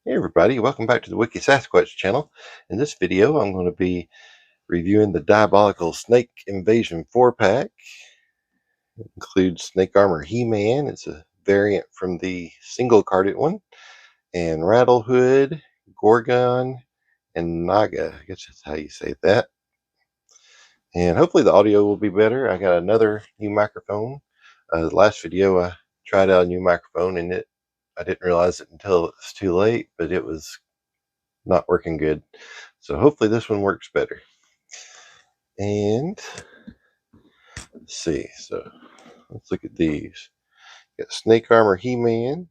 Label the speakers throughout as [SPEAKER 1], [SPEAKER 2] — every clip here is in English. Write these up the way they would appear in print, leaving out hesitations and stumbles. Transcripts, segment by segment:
[SPEAKER 1] Hey everybody, welcome back to the Wiki Sasquatch channel. In this video I'm going to be reviewing the Diabolical Snake Invasion 4-pack. It includes Snake Armor He-Man, it's a variant from the single-carded one, and Rattlehood, Gorgon, and Naga. I guess that's how you say that. And hopefully the audio will be better. I got another new microphone. The last video I tried out a new microphone and I didn't realize it until it was too late, but it was not working good. So hopefully this one works better. And let's see. So let's look at these. Got Snake Armor He-Man,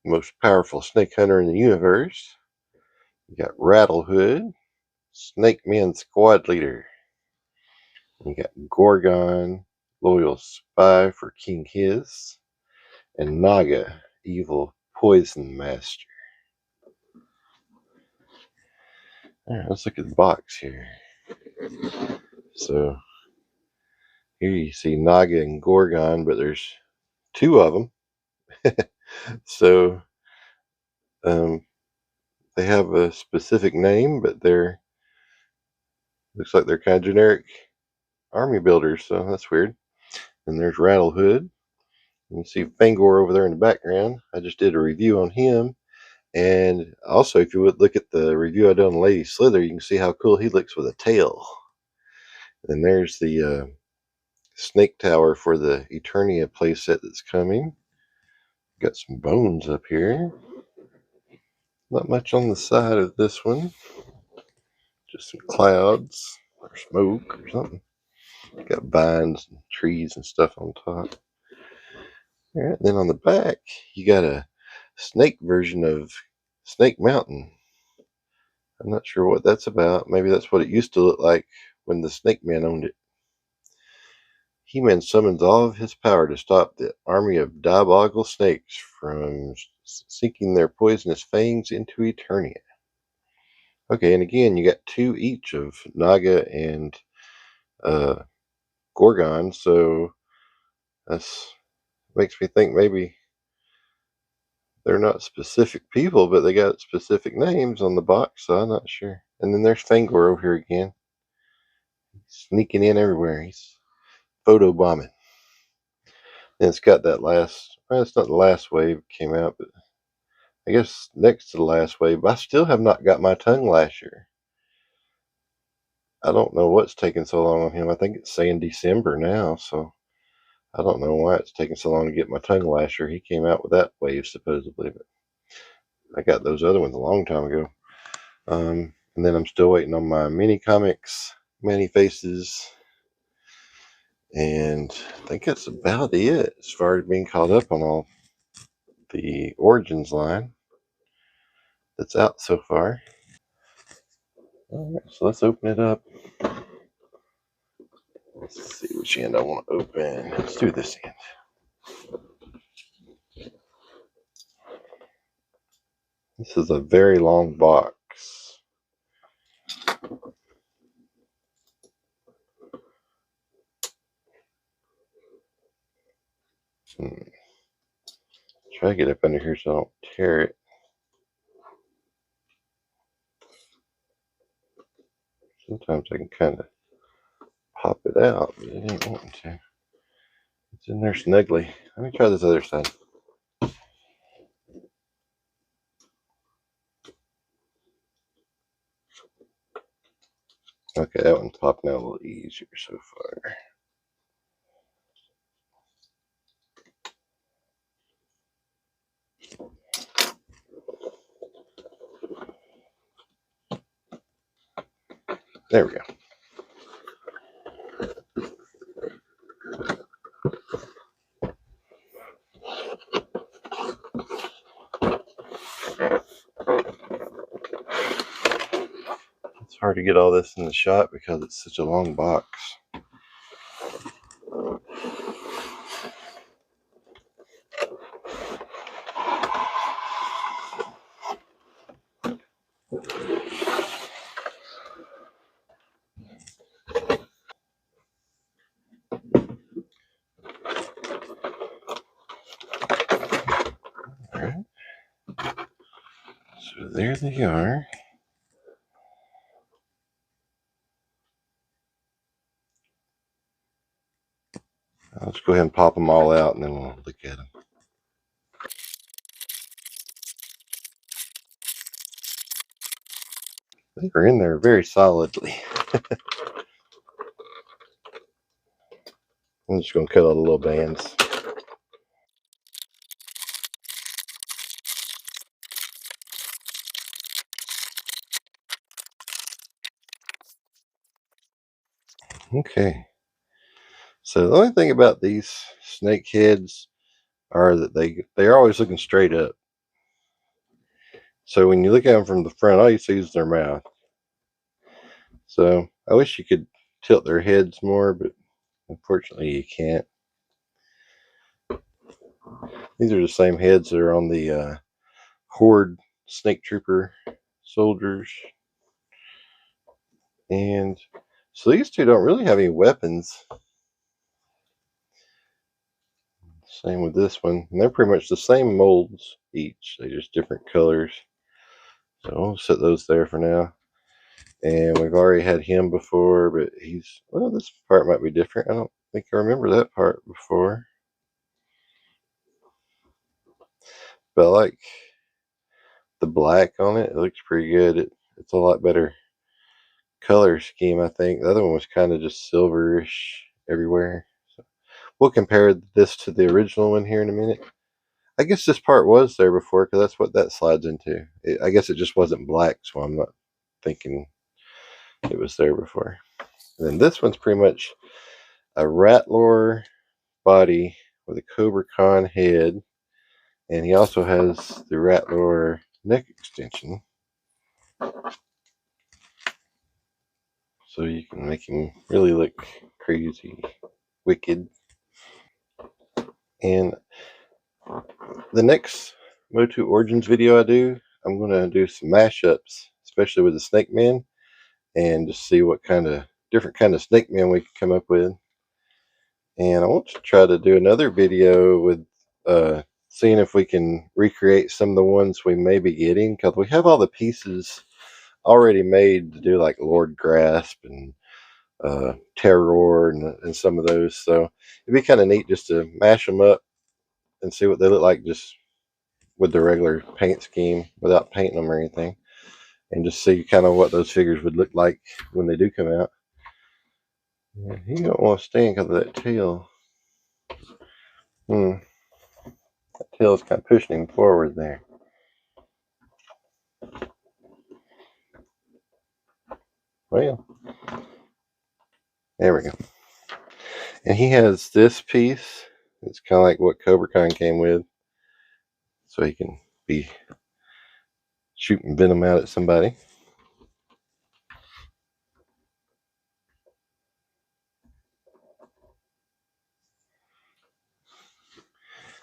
[SPEAKER 1] most powerful snake hunter in the universe. You got Rattlehood, SNAKEMEN squad leader. You got Gorgon, loyal spy for King His, and Naga, evil poison master. All right, let's look at the box here. So here you see Naga and Gorgon, but there's two of them. So they have a specific name, but looks like they're kind of generic army builders, so that's weird. And there's Rattlehood. You can see Fangor over there in the background. I just did a review on him. And also, if you would look at the review I did on Lady Slither, you can see how cool he looks with a tail. And there's the Snake Tower for the Eternia playset that's coming. Got some bones up here. Not much on the side of this one. Just some clouds or smoke or something. Got vines and trees and stuff on top. All right, then on the back, you got a snake version of Snake Mountain. I'm not sure what that's about. Maybe that's what it used to look like when the Snake Man owned it. He-Man summons all of his power to stop the army of diabolical snakes from sinking their poisonous fangs into Eternia. Okay, and again, you got two each of Naga and Gorgon, so that's makes me think maybe they're not specific people, but they got specific names on the box, so I'm not sure. And then there's Fangor over here again. He's sneaking in everywhere. He's photo bombing. And it's got that last, well, it's not the last wave came out, but I guess next to the last wave. But I still have not got my tongue lasher. I don't know what's taking so long on him. I think it's saying December now, so I don't know why it's taking so long to get my tongue lasher. He came out with that wave supposedly, but I got those other ones a long time ago. And then I'm still waiting on my mini comics, Many Faces, and I think that's about it as far as being caught up on all the Origins line that's out so far. All right, so let's open it up. Let's see which end I want to open. Let's do this end. This is a very long box. Try to get up under here so I don't tear it. Sometimes I can kind of pop it out, but it ain't wanting to. It's in there snugly. Let me try this other side. Okay, that one's popping out a little easier so far. There we go. It's hard to get all this in the shot because it's such a long box. So there they are. Let's go ahead and pop them all out and then we'll look at them. They are in there very solidly. I'm just going to cut all the little bands. Okay. So the only thing about these snake heads are that they're always looking straight up. So when you look at them from the front, all you see is their mouth. So I wish you could tilt their heads more, but unfortunately you can't. These are the same heads that are on the Horde Snake Trooper soldiers. And so these two don't really have any weapons. Same with this one. And they're pretty much the same molds each. They're just different colors. So I'll set those there for now. And we've already had him before, but well, this part might be different. I don't think I remember that part before. But I like the black on it. It looks pretty good. It's a lot better color scheme, I think. The other one was kind of just silverish everywhere. So we'll compare this to the original one here in a minute. I guess this part was there before because that's what that slides into. I guess it just wasn't black, so I'm not thinking it was there before. And then this one's pretty much a Rattler body with a Cobra Khan head, and he also has the Rattler neck extension, so you can make him really look crazy, wicked. And the next MOTU Origins video I do, I'm going to do some mashups, especially with the SNAKEMEN, and just see what different kind of SNAKEMEN we can come up with. And I want to try to do another video with seeing if we can recreate some of the ones we may be getting, because we have all the pieces already made to do, like Lord Grasp and Terror and some of those. So it'd be kind of neat just to mash them up and see what they look like just with the regular paint scheme without painting them or anything, and just see kind of what those figures would look like when they do come out. Yeah, he don't want to stand because of that tail. That tail's kind of pushing him forward there. Well, there we go. And he has this piece. It's kind of like what Cobra Khan came with, so he can be shooting venom out at somebody.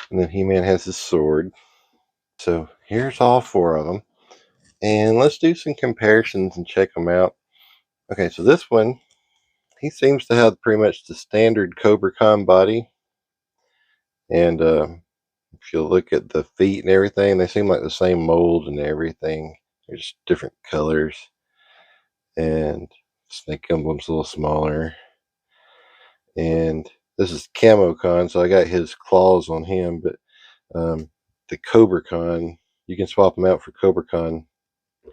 [SPEAKER 1] And then He-Man has his sword. So here's all four of them. And let's do some comparisons and check them out. Okay, so this one, he seems to have pretty much the standard Cobra Khan body. And if you look at the feet and everything, they seem like the same mold and everything. They're just different colors. And Snake Emblem's a little smaller. And this is Camo Con, so I got his claws on him. But the Cobra Khan, you can swap them out for Cobra Khan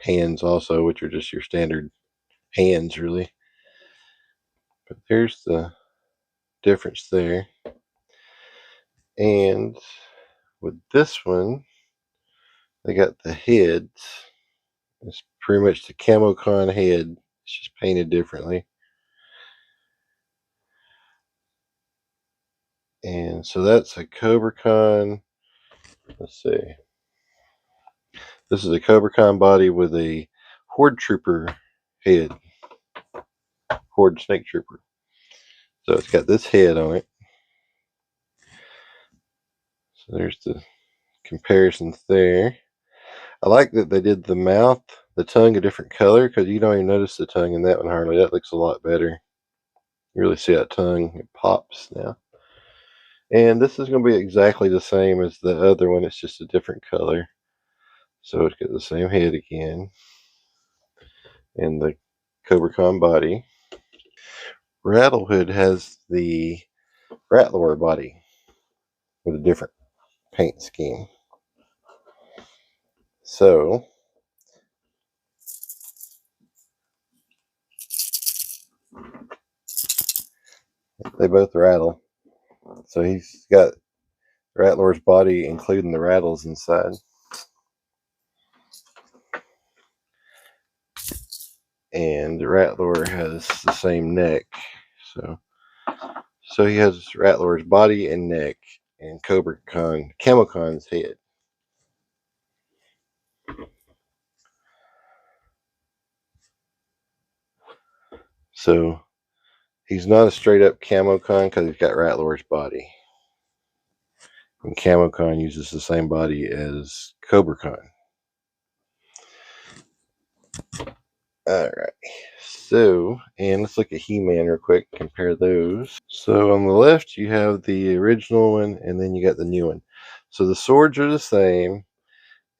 [SPEAKER 1] hands also, which are just your standard hands, really. But there's the difference there. And with this one, they got the heads. It's pretty much the Camo Con head. It's just painted differently. And so that's a Cobra Khan. Let's see. This is a Cobra Khan body with a Horde Trooper head. Horde Snake Trooper. So it's got this head on it. So there's the comparisons there. I like that they did the mouth, the tongue a different color, because you don't even notice the tongue in that one hardly. That looks a lot better. You really see that tongue. It pops now. And this is going to be exactly the same as the other one. It's just a different color. So it's got the same head again, and the Cobra body. Rattlehood has the Rattler body with a different paint scheme. So they both rattle. So he's got Rattler's body, including the rattles inside. And the Rattler has the same neck. So he has Rattler's body and neck, and Camocon's head. So he's not a straight up Camocon because he's got Rattler's body. And Camocon uses the same body as CobraCon. Alright. So, and let's look at He-Man real quick, compare those. So on the left you have the original one, and then you got the new one. So the swords are the same,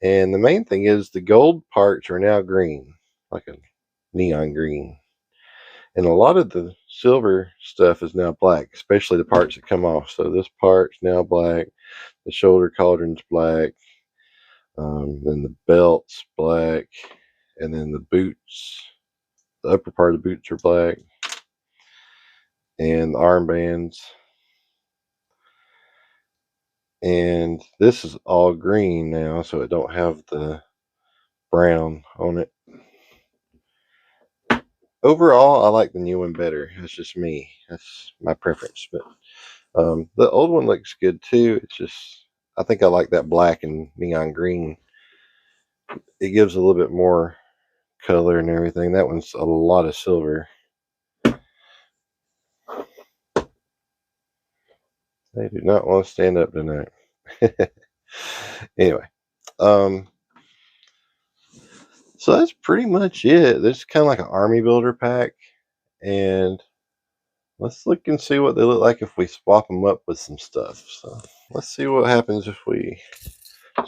[SPEAKER 1] and the main thing is the gold parts are now green, like a neon green. And a lot of the silver stuff is now black, especially the parts that come off. So this part's now black, the shoulder cauldron's black, then the belt's black, and then the boots, the upper part of the boots are black, and the armbands. And this is all green now, so it don't have the brown on it. Overall, I like the new one better. That's just me. That's my preference. But the old one looks good too. It's just, I think I like that black and neon green. It gives a little bit more color and everything. That one's a lot of silver. They do not want to stand up tonight. Anyway, so that's pretty much it. This is kind of like an army builder pack, and let's look and see what they look like if we swap them up with some stuff. So let's see what happens if we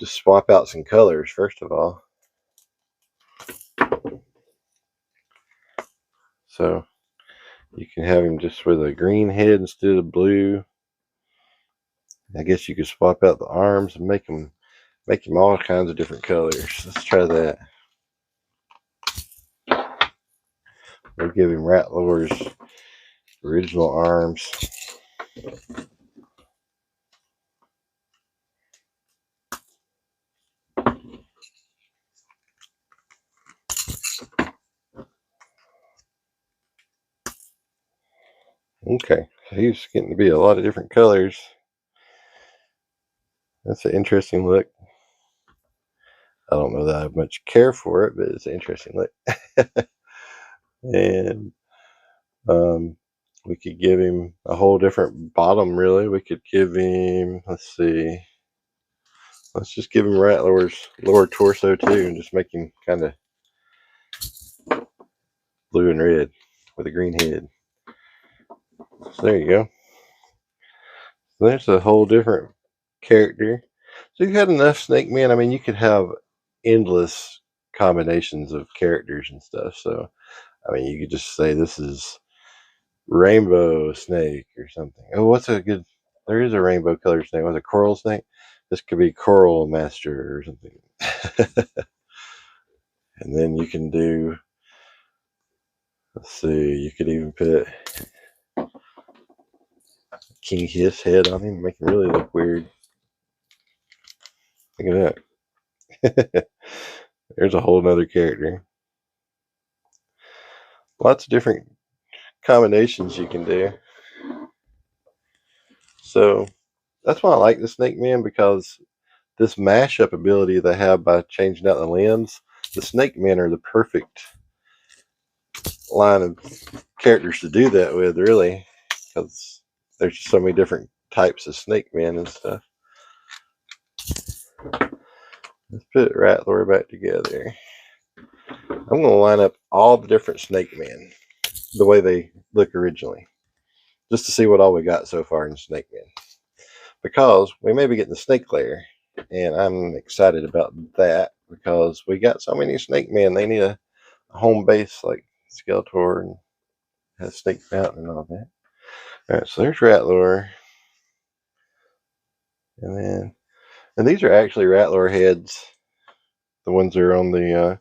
[SPEAKER 1] just swap out some colors first of all. So you can have him just with a green head instead of blue. I guess you could swap out the arms and make him all kinds of different colors. Let's try that. We'll give him Rattler's original arms. Okay, so he's getting to be a lot of different colors. That's an interesting look. I don't know that I have much care for it, but it's an interesting look. And we could give him a whole different bottom, really. We could give him, let's see, let's just give him Rattler's lower torso too, and just make him kind of blue and red with a green head. So there you go. So there's a whole different character. So you've had enough Snake Men. I mean, you could have endless combinations of characters and stuff. So, I mean, you could just say this is Rainbow Snake or something. Oh, what's a good, there is a rainbow colored snake. Was it Coral Snake? This could be Coral Master or something. And then you can do, let's see, you could even put King Hiss head on him, make him really look weird. Look at that. There's a whole nother character. Lots of different combinations you can do. So that's why I like the Snake Men, because this mashup ability they have by changing out the limbs, the Snake Men are the perfect line of characters to do that with, really, because there's so many different types of Snake Men and stuff. Let's put Rattler back together. I'm going to line up all the different Snake Men the way they look originally, just to see what all we got so far in Snake Men, because we may be getting the snake layer, and I'm excited about that because we got so many Snake Men. They need a home base like Skeletor, and has Snake Mountain and all that. Alright, so there's Rattler. And these are actually Rattler heads. The ones that are on the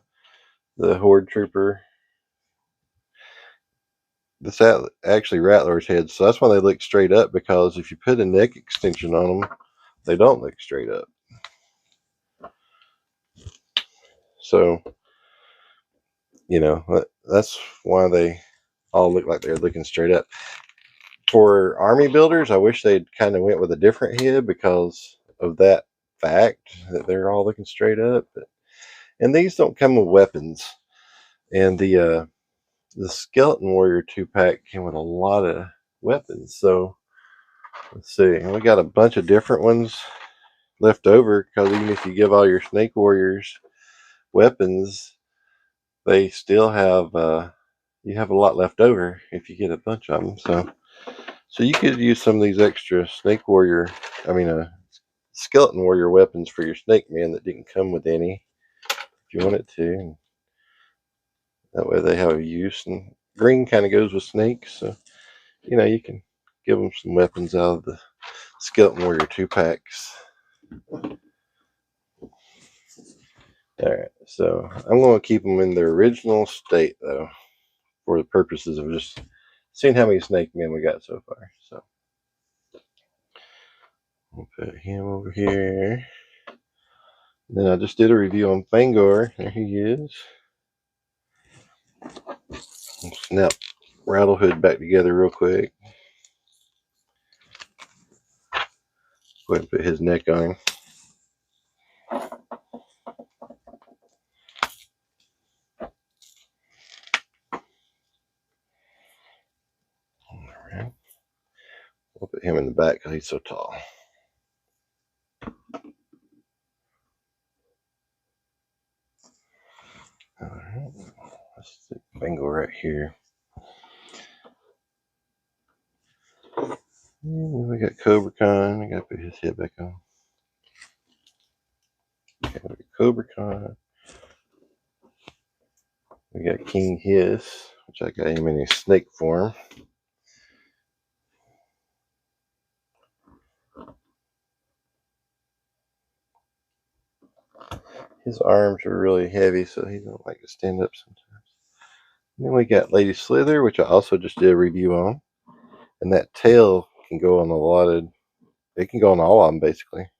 [SPEAKER 1] Horde Trooper. This actually Rattler's head, so that's why they look straight up, because if you put a neck extension on them, they don't look straight up. So, you know, that's why they all look like they're looking straight up. For army builders, I wish they'd kind of went with a different head because of that fact that they're all looking straight up. And these don't come with weapons. And the Skeleton Warrior 2-pack came with a lot of weapons. So let's see, and we got a bunch of different ones left over, because even if you give all your Snake Warriors weapons, they still have you have a lot left over if you get a bunch of them. So you could use some of these extra Skeleton Warrior weapons for your Snake Man that didn't come with any, if you wanted to. And that way they have a use. And green kind of goes with snakes, so you know you can give them some weapons out of the Skeleton Warrior 2-packs. Alright, so I'm going to keep them in their original state, though, for the purposes of just seeing how many Snake Men we got so far. So we'll put him over here. Then I just did a review on Fangor. There he is. I'll snap Rattlehood back together real quick. Go ahead and put his neck on. Alright. We'll put him in the back because he's so tall. Alright. Let's stick Fangor right here. And we got Cobra Khan. I gotta put his head back on. Okay, we got Cobra Khan. We got King Hiss, which I got him in his snake form. His arms are really heavy, so he don't like to stand up sometimes. And then we got Lady Slither, which I also just did a review on. And that tail can go on it can go on all of them, basically.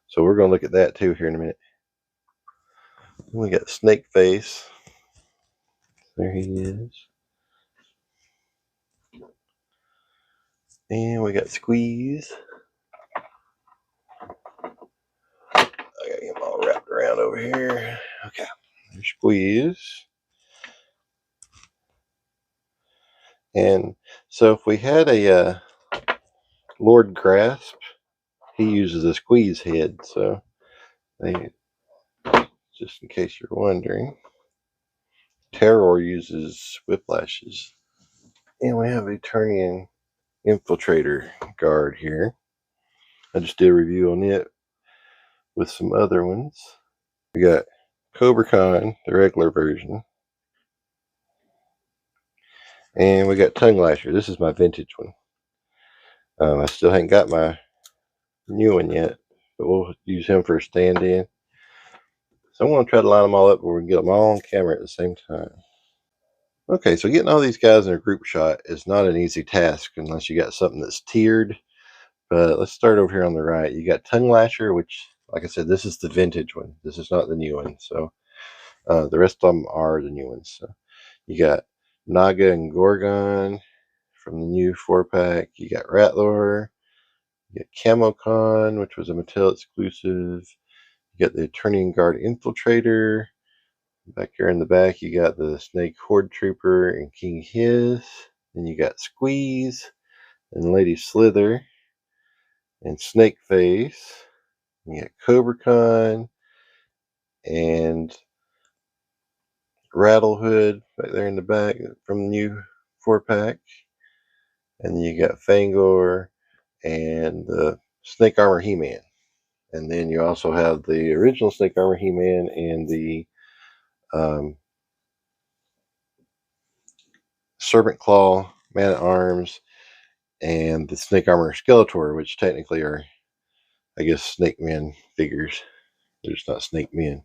[SPEAKER 1] So we're going to look at that too here in a minute. Then we got Snake Face. There he is. And we got Squeeze. I got him all wrapped around over here. Okay, there's Squeeze. And so if we had a Lord Grasp, he uses a Squeeze head. So just in case you're wondering, Terror uses Whiplashes. And we have a Eternian Infiltrator guard here. I just did a review on it with some other ones. We got Cobra Khan, the regular version. And we got Tongue Lasher. This is my vintage one. I still haven't got my new one yet, but we'll use him for a stand-in. So I'm going to try to line them all up where we can get them all on camera at the same time. Okay, so getting all these guys in a group shot is not an easy task unless you got something that's tiered. But let's start over here on the right. You got Tongue Lasher, which, like I said, this is the vintage one. This is not the new one. So the rest of them are the new ones. So you got Naga and Gorgon from the new 4-pack. You got Rattler. You got Camocon, which was a Mattel exclusive. You got the Eternian Guard Infiltrator. Back here in the back, you got the Snake Horde Trooper and King Hiss. Then you got Squeeze and Lady Slither and Snake Face. You got Cobra Khan and Rattlehood right there in the back from the new 4-pack. And you got Fangor and the Snake Armor He-Man. And then you also have the original Snake Armor He-Man and the Serpent Claw Man-at-Arms and the Snake Armor Skeletor, which technically are, I guess, Snake Men figures. They're just not Snake Men.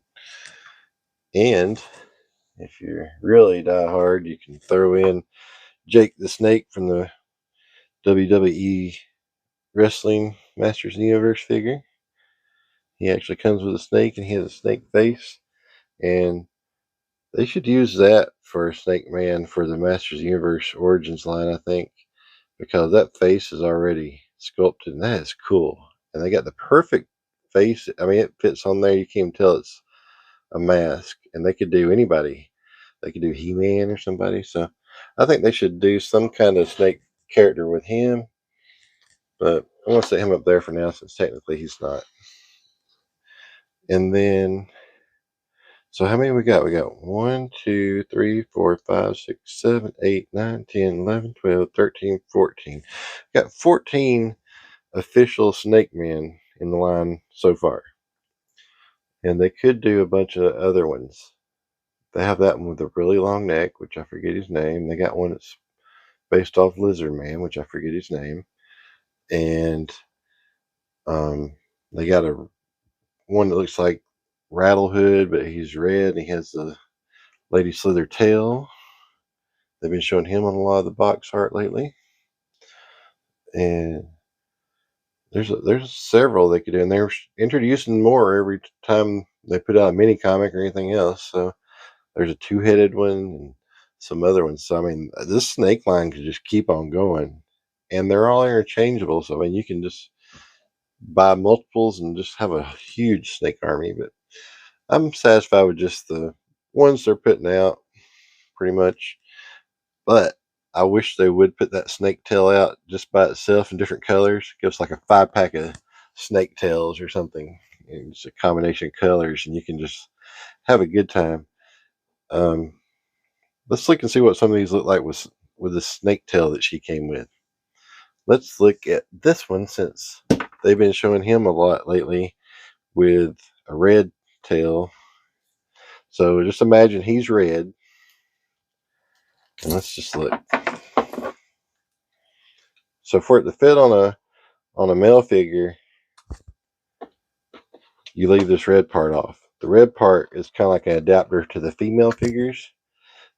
[SPEAKER 1] And if you really die hard, you can throw in Jake the Snake from the WWE Wrestling Masters of the Universe figure. He actually comes with a snake and he has a snake face. And they should use that for Snake Man for the Masters of the Universe Origins line, I think, because that face is already sculpted and that is cool. And they got the perfect face. I mean, it fits on there. You can't even tell it's a mask. And they could do anybody. They could do He-Man or somebody. So I think they should do some kind of snake character with him. But I'm going to set him up there for now since technically he's not. And then, so how many we got? We got 1, 2, 3, 4, 5, 6, 7, 8, 9, 10, 11, 12, 13, 14. We got 14 official Snake Men in the line so far. And they could do a bunch of other ones. They have that one with a really long neck, which I forget his name. They got one that's based off Lizard Man, which I forget his name. And they got one that looks like Rattle Hood, but he's red and he has the Lady Slither tail. They've been showing him on a lot of the box art lately. And there's several they could do, and they're introducing more every time they put out a mini comic or anything else. So there's a two-headed one and some other ones. So I mean, this snake line could just keep on going, and they're all interchangeable. So I mean, you can just buy multiples and just have a huge snake army. But I'm satisfied with just the ones they're putting out, pretty much. But I wish they would put that snake tail out just by itself in different colors. Give us like a 5-pack of snake tails or something. It's a combination of colors, and you can just have a good time. Let's look and see what some of these look like with the snake tail that she came with. Let's look at this one since they've been showing him a lot lately with a red tail. So just imagine he's red. And let's just look. So for it to fit on a male figure, you leave this red part off. The red part is kind of like an adapter to the female figures.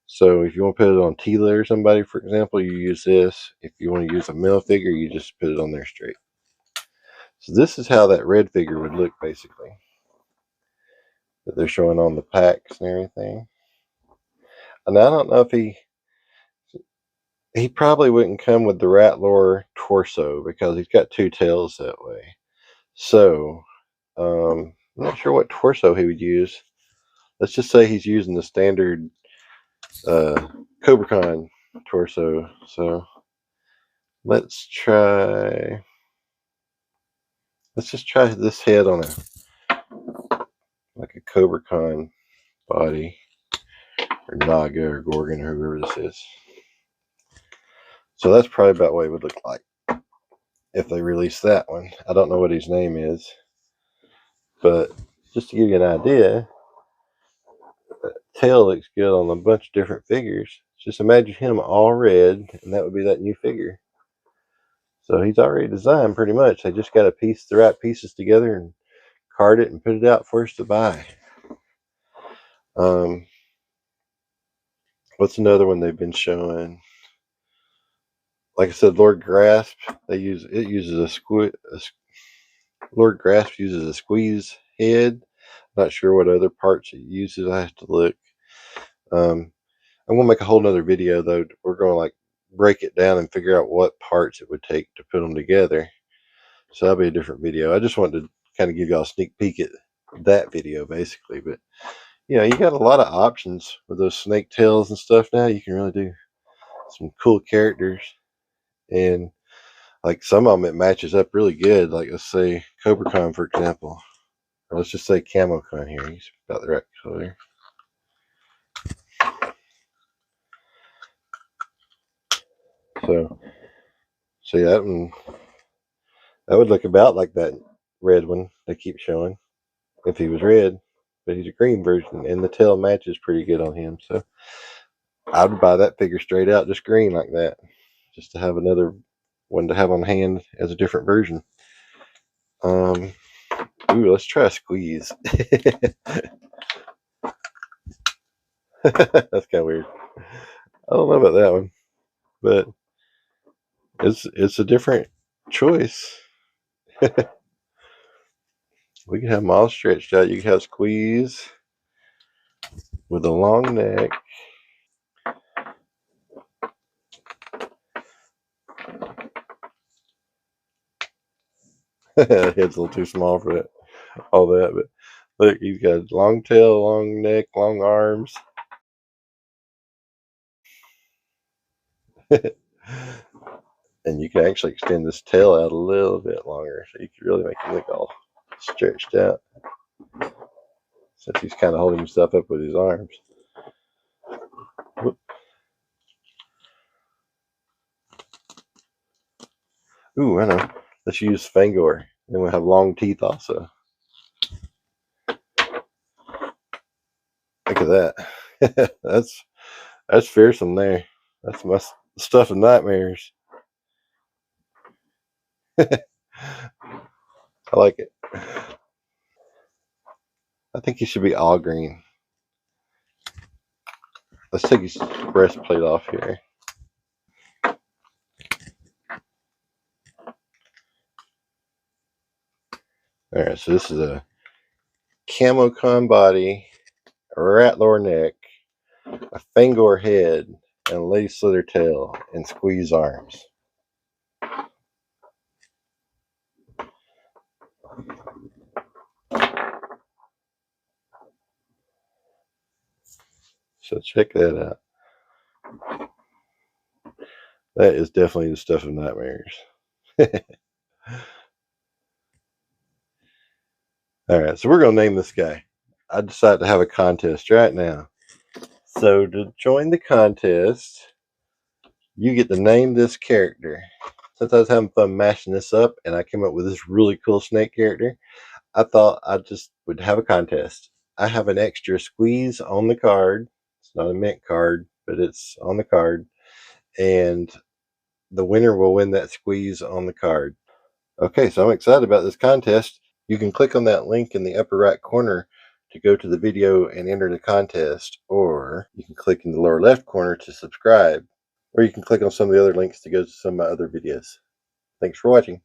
[SPEAKER 1] So if you want to put it on Tila or somebody, for example, you use this. If you want to use a male figure, you just put it on there straight. So this is how that red figure would look, basically, that they're showing on the packs and everything. And I don't know if he probably wouldn't come with the Ratlore torso because he's got two tails that way. So I'm not sure what torso he would use. Let's just say he's using the standard CobraCon torso. So let's just try this head on like a CobraCon body, or Naga or Gorgon or whoever this is. So that's probably about what it would look like if they release that one. I don't know what his name is, but just to give you an idea, that tail looks good on a bunch of different figures. Just imagine him all red, and that would be that new figure. So he's already designed pretty much. They just got to piece the right pieces together and card it and put it out for us to buy. What's another one they've been showing? Like I said, Lord Grasp. Lord Grasp uses a squeeze head. Not sure what other parts it uses. I have to look. I'm gonna make a whole nother video though. We're gonna like break it down and figure out what parts it would take to put them together. So that'll be a different video. I just wanted to kind of give y'all a sneak peek at that video basically. But you got a lot of options with those snake tails and stuff now. You can really do some cool characters, and like some of them it matches up really good. Like let's say CobraCon, for example, or let's just say CamoCon here. He's about the right color. So yeah, that would look about like that red one they keep showing if he was red, but he's a green version, and the tail matches pretty good on him. So I would buy that figure straight out, just green like that, just to have another one to have on hand as a different version. Ooh, let's try a squeeze. That's kind of weird. I don't know about that one, but it's a different choice. We can have them all stretched out. You can have squeeze with a long neck. Head's a little too small for that, all that, but look, he's got long tail, long neck, long arms. And you can actually extend this tail out a little bit longer, so you can really make him look all stretched out, since he's kind of holding himself up with his arms. Whoop. Ooh, I know. Let's use Fangor. Then we'll have long teeth also. Look at that. That's fearsome there. That's my stuff of nightmares. I like it. I think he should be all green. Let's take his breastplate off here. Alright, so this is a camo con body, a rattler neck, a Fangor head, and a lady slither tail, and squeeze arms. So check that out. That is definitely the stuff of nightmares. Alright, so we're going to name this guy. I decided to have a contest right now. So to join the contest, you get to name this character. Since I was having fun mashing this up and I came up with this really cool snake character, I thought I just would have a contest. I have an extra squeeze on the card. It's not a mint card, but it's on the card. And the winner will win that squeeze on the card. Okay, so I'm excited about this contest. You can click on that link in the upper right corner to go to the video and enter the contest, or you can click in the lower left corner to subscribe, or you can click on some of the other links to go to some of my other videos. Thanks for watching.